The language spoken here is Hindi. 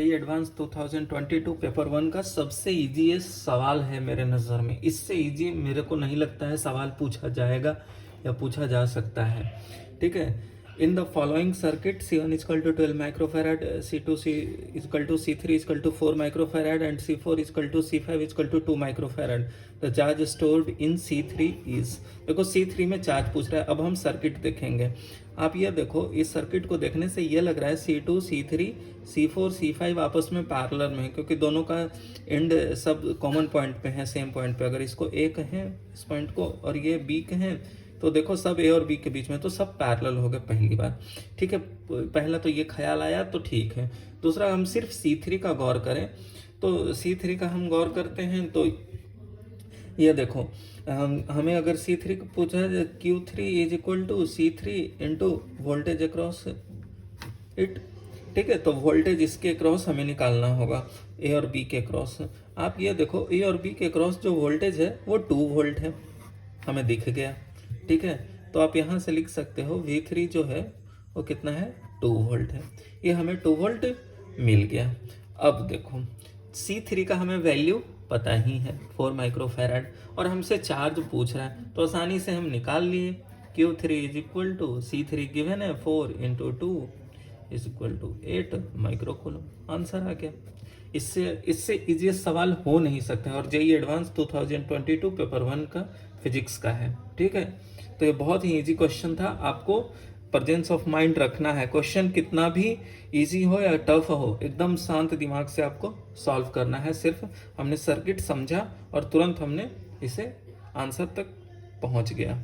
ये एडवांस 2022 पेपर 1 का सबसे इजीएस्ट सवाल है मेरे नज़र में। इससे इजी मेरे को नहीं लगता है सवाल पूछा जाएगा या पूछा जा सकता है। ठीक है, in the following circuit C1 equal to 12 microfarad, C2 equal to C3 equal to 4 microfarad and C4 equal to C5 equal to 2 microfarad. The charge stored in C3 is, देखो C3 में चार्ज पूछ रहा है। अब हम सर्किट देखेंगे। आप ये देखो, इस सर्किट को देखने से ये लग रहा है C2 C3 C4 C5 आपस में पैरेलल में है, क्योंकि दोनों का एंड सब कॉमन पॉइंट पे है, सेम पॉइंट पे। अगर इसको A कहें इस पॉइंट को और ये B कहें तो देखो सब A और B के बीच में, तो सब पैरेलल हो गए पहली बार। ठीक है, पहला तो ये ख्याल आया तो ठीक है। दूसरा, हम सिर्फ C3 का गौर करें तो C3 का हम गौर करते हैं तो ये देखो, हमें अगर C3 को पूछा है Q3 is equal to C3 into voltage across it. ठीक है, तो वोल्टेज इसके क्रॉस हमें निकालना होगा, A और B के क्रॉस। आप ये देखो, A और B के क्रॉस जो वोल्टेज है वो 2 वोल्ट है, हमें दिख गया। ठीक है, तो आप यहाँ से लिख सकते हो V3 जो है वो कितना है, 2 वोल्ट है। ये हमें 2 वोल्ट मिल गया। अब देखो, C3 का हमें वैल्यू पता ही है 4 माइक्रोफेराड, और हमसे चार्ज पूछ रहा है तो आसानी से हम निकाल लिए। Q3 is equal to C3 given है 4 into 2 is equal to 8 microcoulomb. Answer आ गया। इससे इजी सवाल हो नहीं सकता, और जेईई एडवांस 2022 पेपर 1 का फिजिक्स का है। ठीक है, तो ये बहुत ही इजी क्वेश्चन था। आपको प्रेजेंस ऑफ माइंड रखना है। क्वेश्चन कितना भी इजी हो या टफ हो, एकदम शांत दिमाग से आपको सॉल्व करना है। सिर्फ हमने सर्किट समझा और तुरंत हमने इसे आंसर तक पहुंच गया।